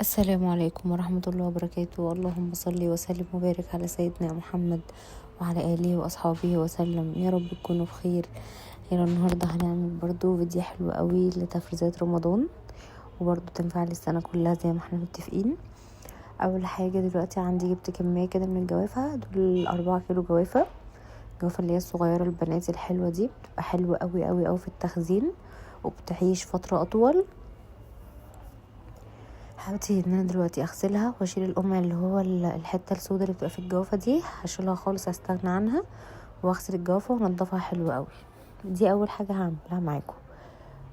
السلام عليكم ورحمة الله وبركاته. اللهم صل وسلم وبارك على سيدنا محمد وعلى آله وأصحابه وسلم. يا رب تكونوا بخير. النهاردة هنعمل برضو فيديو حلو قوي لتفريزات رمضان، وبرضو تنفع للسنة كلها زي ما احنا متفقين. أول حاجة دلوقتي عندي جبت كمية كده من الجوافة، دول 4 كيلو جوافة. الجوافة اللي هي الصغيرة البنات الحلوة دي بتبقى حلوة قوي قوي قوي في التخزين وبتعيش فترة أطول. هبتدي ان انا دلوقتي اغسلها واشيل القمع اللي هو الحته السوداء اللي بتبقى في الجوافه دي، هشيلها خالص، استغنى عنها واغسل الجوافه وانضفها حلو قوي. دي اول حاجه هعملها معاكم.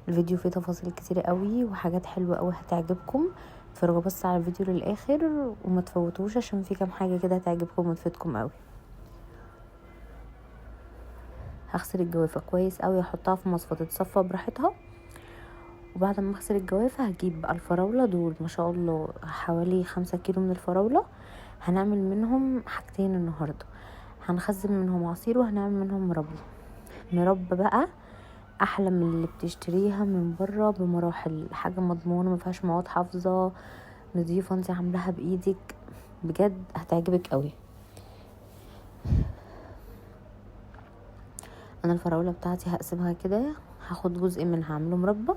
الفيديو فيه تفاصيل كتير قوي وحاجات حلوه قوي هتعجبكم. اتفرجوا بس على الفيديو للاخر وما تفوتوش عشان في كام حاجه كده هتعجبكم وتفيدكم قوي. هغسل الجوافه كويس قوي، احطها في مصفى تتصفى براحتها. وبعد ما اغسل الجوافة هجيب بقى الفراولة، دول ما شاء الله حوالي 5 كيلو من الفراولة. هنعمل منهم حاجتين النهاردة، هنخزن منهم عصير وهنعمل منهم مربى بقى احلى من اللي بتشتريها من بره بمراحل. حاجة مضمونة، ما فيهاش مواد حافظة، نضيفة، انت عاملاها بايدك، بجد هتعجبك قوي. انا الفراولة بتاعتي هقسمها كده، هاخد جزء منها اعمله مربى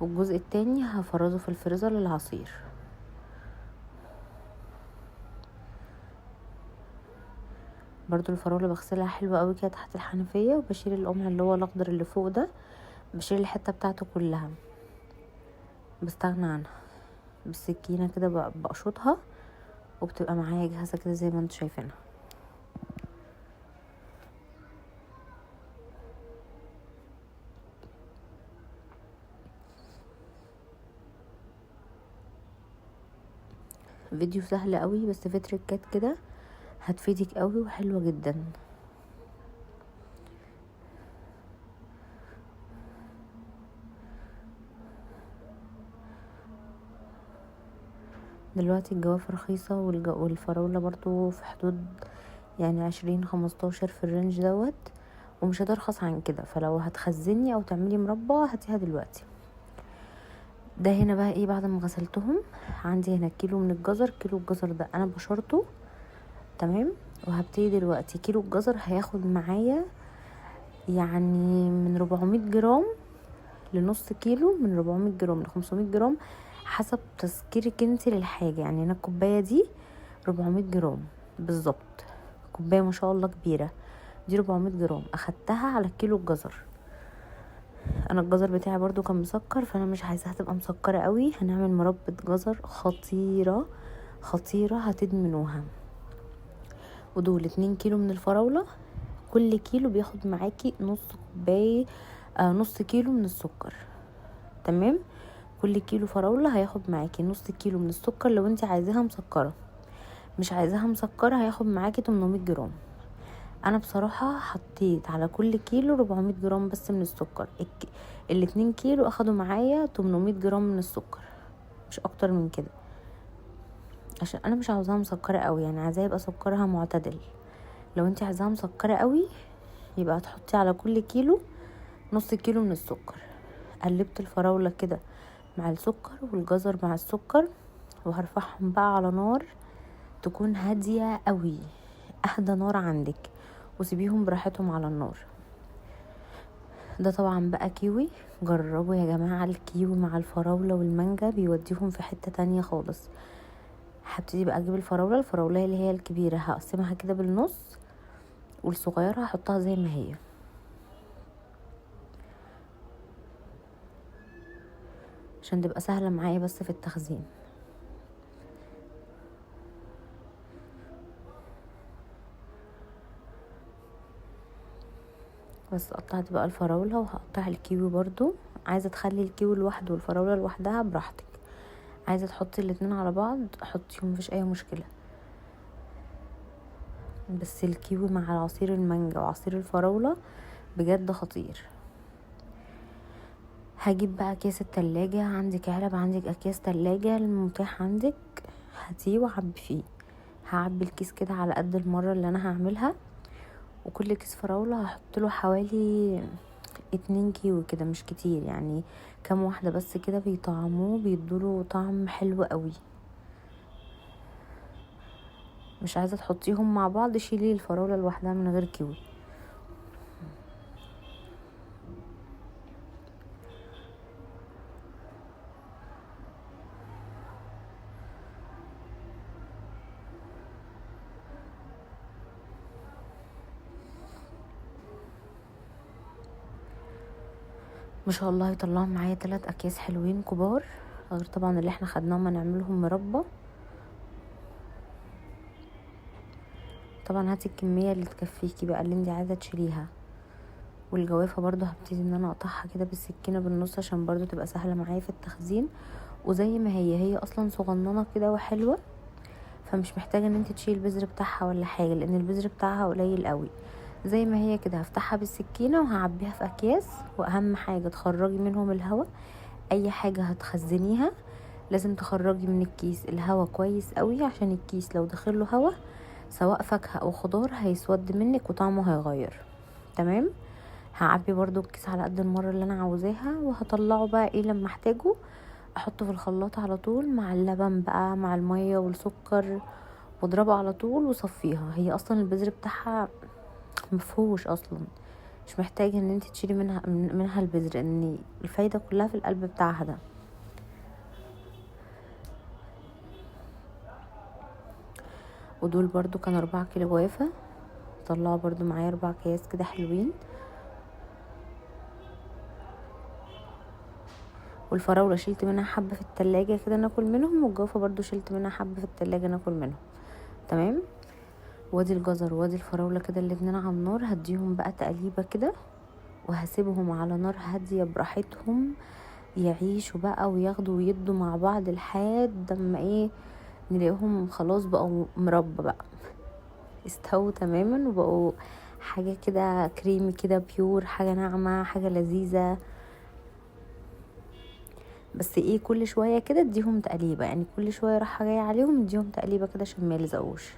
والجزء التاني هفرزه في الفريزر للعصير. برضو الفراولة بغسلها حلوة قوي كده تحت الحنفية، وبشيل القمع اللي هو الاخضر اللي فوق ده، بشيل الحتة بتاعته كلها، بستغنى عنها بالسكينة كده، بقشطها وبتبقى معايا جاهزة كده زي ما انتوا شايفينها. فيديو سهل قوي بس في تريكات كده هتفيدك قوي وحلوة جدا. دلوقتي الجوافة رخيصة والفراولة برضو في حدود يعني 20-15 في الرينج دوت، ومش هترخص عن كده. فلو هتخزني او تعملي مربى هاتيها دلوقتي. ده هنا بقى ايه، بعد ما غسلتهم عندي هنا كيلو من الجزر. كيلو الجزر ده انا بشرته تمام، وهبتدي دلوقتي كيلو الجزر هياخد معايا يعني من 400 جرام لنص كيلو، من 400 جرام ل500 جرام حسب تسكيرك انت للحاجة. يعني انا الكوباية دي 400 جرام بالظبط، كوباية ما شاء الله كبيرة، دي 400 جرام اخدتها على كيلو الجزر. انا الجزر بتاعي برضو كان مسكر، فانا مش عايزاها تبقى مسكرة قوي. هنعمل مربى جزر خطيرة خطيرة هتدمنوها. ودول 2 كيلو من الفراولة، كل كيلو بياخد معاكي نص كوباية، نص كيلو من السكر. تمام، كل كيلو فراولة هياخد معاكي نص كيلو من السكر. لو انت عايزاها مسكرة، مش عايزاها مسكرة هياخد معاكي 800 جرام. انا بصراحة حطيت على كل كيلو 400 جرام بس من السكر. ال2 كيلو اخدوا معايا 800 جرام من السكر، مش اكتر من كده، عشان انا مش عاوزاها مسكرة قوي، يعني عايزاه يبقى سكرها معتدل. لو انت عايزاها مسكرة قوي يبقى هتحطي على كل كيلو نص كيلو من السكر. قلبت الفراولة كده مع السكر والجزر مع السكر، وهرفعهم بقى على نار تكون هادية قوي، اهدى نار عندك، وسيبيهم براحتهم على النار. ده طبعا بقى كيوي، جربوا يا جماعة الكيوي مع الفراولة والمانجا بيوديهم في حتة تانية خالص. هبتدي بقى اجيب الفراولة اللي هي الكبيرة، هقسمها كده بالنص، والصغيرة هحطها زي ما هي عشان تبقى سهلة معايا بس في التخزين. بس قطعت بقى الفراولة وهقطع الكيوي برضو. عايزة تخلي الكيوي لوحده والفراولة لوحدها براحتك، عايزة تحطي الاتنين على بعض حطيهم، مفيش اي مشكلة. بس الكيوي مع عصير المانجا وعصير الفراولة بجد خطير. هجيب بقى اكياس التلاجة، عندك علب، عندك اكياس تلاجة، المتاح عندك هاتيه وعبي فيه. هعبي الكيس كده على قد المرة اللي انا هعملها، وكل كيس فراولة هحط له حوالي 2 كيلو كده، مش كتير يعني، كام واحدة بس كده بيطعموه، بيدوله طعم حلو قوي. مش عايزه تحطيهم مع بعض، شيلي الفراوله لوحدها من غير كيوي. ما شاء الله يطلعوا معايا 3 اكياس حلوين كبار، غير طبعا اللي احنا خدناهم هنعملهم مربى. طبعا هاتي الكميه اللي تكفيكي بقى اللي انت عايزه تشيليها. والجوافه برضو هبتدي ان انا اقطعها كده بالسكينه بالنص عشان برضو تبقى سهله معايا في التخزين. وزي ما هي اصلا صغننه كده وحلوه، فمش محتاجه ان انت تشيل البذر بتاعها ولا حاجه، لان البذر بتاعها قليل قوي. زي ما هي كده هفتحها بالسكينه وهعبيها في اكياس. واهم حاجه تخرجي منهم الهواء. اي حاجه هتخزنيها لازم تخرجي من الكيس الهواء كويس قوي، عشان الكيس لو دخله هواء سواء فاكهه او خضار هيسود منك وطعمه هيغير. تمام. هعبي برضو الكيس على قد المره اللي انا عاوزاها، وهطلعه بقى ايه لما احتاجه احطه في الخلاط على طول مع اللبن بقى مع الميه والسكر، واضربه على طول وصفيها. هي اصلا البذر بتاعها مفهوش اصلا، مش محتاجه ان انت تشيلي منها البذر، ان الفايده كلها في القلب بتاعها ده. ودول برضو كان 4 كيلو جوافه، طلعوا برضو معايا 4 اكياس كده حلوين. والفراوله شلت منها حبه في التلاجة كده ناكل منهم، والجوافه برضو شلت منها حبه في التلاجة ناكل منهم. تمام. وادي الجزر وادي الفراوله كده الاتنين على النار، هديهم بقى تقليبه كده، وهسيبهم على نار هاديه براحتهم يعيشوا بقى وياخدوا ويدوا مع بعض لحد اما ايه نلاقيهم خلاص بقوا مربى بقى، استووا تماما وبقوا حاجه كده كريمي كده بيور، حاجه ناعمه حاجه لذيذه. بس ايه كل شويه كده اديهم تقليبه، يعني كل شويه راح جايه عليهم اديهم تقليبه كده عشان ما يلزقوش.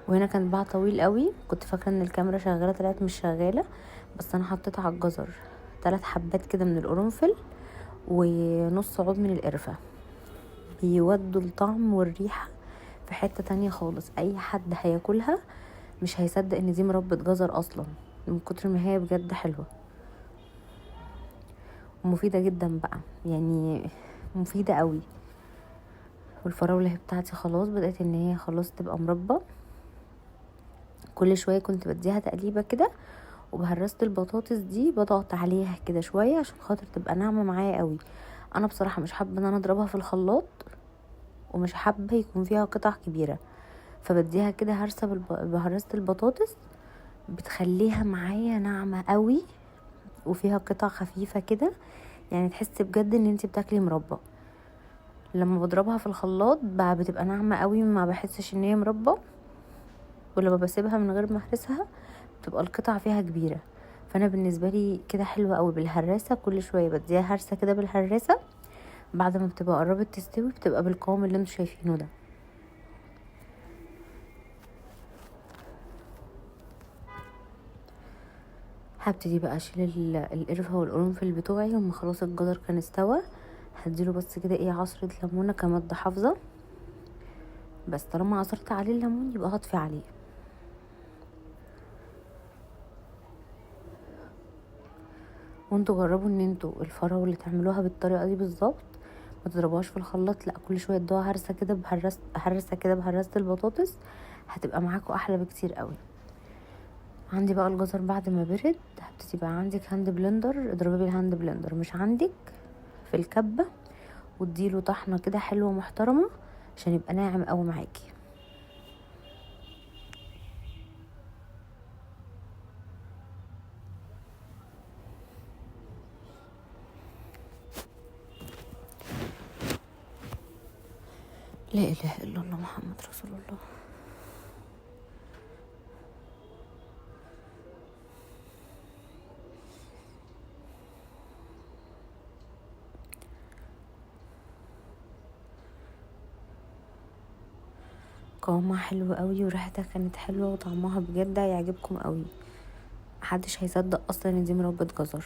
وهنا كان بقى طويل قوي، كنت فاكره ان الكاميرا شغاله طلعت مش شغاله. بس انا حطيت على الجزر 3 حبات كده من القرنفل ونص عود من القرفه، بيودوا الطعم والريحه في حته تانية خالص. اي حد هياكلها مش هيصدق ان دي مربى جزر اصلا، من كتر ما هي بجد حلوه ومفيده جدا بقى، يعني مفيده قوي. والفراوله بتاعتي خلاص بدات ان هي خلاص تبقى مربى. كل شويه كنت بديها تقليبه كده، وبهرسة البطاطس دي بضغط عليها كده شويه عشان خاطر تبقى ناعمه معايا قوي. انا بصراحه مش حابه ان انا اضربها في الخلاط، ومش حابه يكون فيها قطع كبيره، فبديها كده هرسه بهرسة البطاطس، بتخليها معايا ناعمه قوي وفيها قطع خفيفه كده، يعني تحس بجد ان انتي بتاكلي مربى. لما بضربها في الخلاط بقى بتبقى ناعمه قوي ما بحسش ان هي مربى، ولما بسيبها من غير ما اهرسها بتبقى القطع فيها كبيره. فانا بالنسبه لي كده حلوه قوي بالهراسه، كل شويه بديها هرسه كده بالهراسه، بعد ما بتبقى قربت تستوي بتبقى بالقوام اللي انتوا شايفينه ده. هبتدي بقى اشيل القرفه والقرنفل بتوعي، هم خلاص الجزر كان استوى. هديله بس كده ايه عصره ليمونه كمادة حافظه، بس طالما عصرت عليه الليمون يبقى هطفي عليه. وانتوا جربوا ان انتوا الفراولة تعملوها بالطريقه دي بالظبط، ما تضربوهاش في الخلاط، لا كل شويه ادوها هرسه كده بهرسه البطاطس، هتبقى معاكوا احلى بكتير قوي. عندي بقى الجزر بعد ما برد، هبتدي بقى عندك هاند بلندر اضربيه بالهاند بلندر، مش عندك في الكبه واديله طحنه كده حلوه محترمه عشان يبقى ناعم قوي معاكي. لا اله الا الله محمد رسول الله. قوامها حلو قوي وريحتها كانت حلوه وطعمها بجد هيعجبكم قوي، محدش هيصدق اصلا ان دي مربى جزر.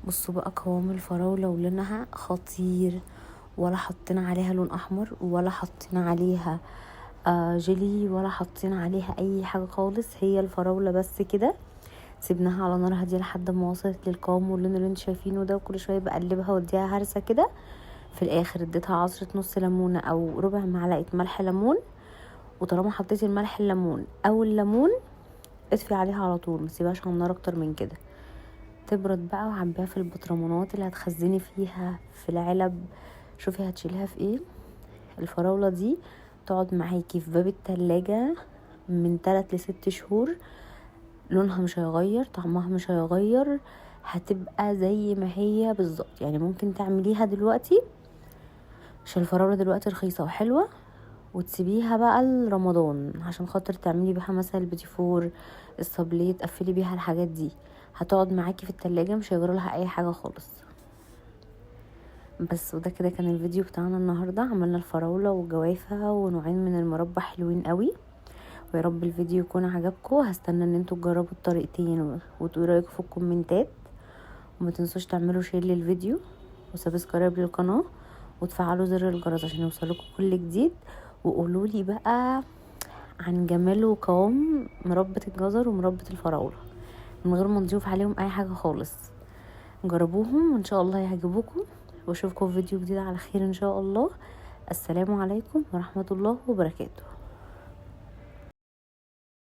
بصوا بقى قوام الفراولة ولونها خطير، ولا حطينا عليها لون احمر، ولا حطينا عليها جيلي، ولا حطينا عليها اي حاجة خالص. هي الفراولة بس كده، سيبناها على نار هاديه لحد ما وصلت للقوام واللون اللي انتوا شايفينه ده، وكل شويه بقلبها واديها هرسه كده. في الاخر اديتها عصره نص ليمونه او ربع معلقه ملح ليمون. وطالما حطيتي الملح الليمون او الليمون، اطفي عليها على طول، ما تسيبهاش على النار اكتر من كده. تبرد بقى وعبيها في البطرمانات اللي هتخزني فيها في العلب. شوفي هتشيلها في ايه. الفراوله دي تقعد معاكي في باب التلاجة من 3 ل6 شهور، لونها مش هيغير، طعمها مش هيغير، هتبقى زي ما هي بالظبط. يعني ممكن تعمليها دلوقتي عشان الفراولة دلوقتي رخيصة وحلوة، وتسيبيها بقى لرمضان عشان خاطر تعملي بيها مثلا البيتي فور، الصابليه، تقفلي بيها الحاجات دي. هتقعد معاكي في التلاجة، مش هيجرى لها اي حاجة خالص. بس وده كده كان الفيديو بتاعنا النهاردة. عملنا الفراولة والجوافة ونوعين من المربى حلوين قوي. ويا رب الفيديو يكون عجبكم. هستنى ان انتوا تجربوا الطريقتين وتقولوا رايكم في الكومنتات. وما تنسوش تعملوا شير للفيديو وسبسكرايب للقناه وتفعلوا زر الجرس عشان يوصلكم كل جديد. وقولولي بقى عن جمال وقوام مربى الجزر ومربى الفراوله من غير ما نضيف عليهم اي حاجه خالص. جربوهم وان شاء الله يعجبوكم، واشوفكم في فيديو جديد على خير ان شاء الله. السلام عليكم ورحمه الله وبركاته.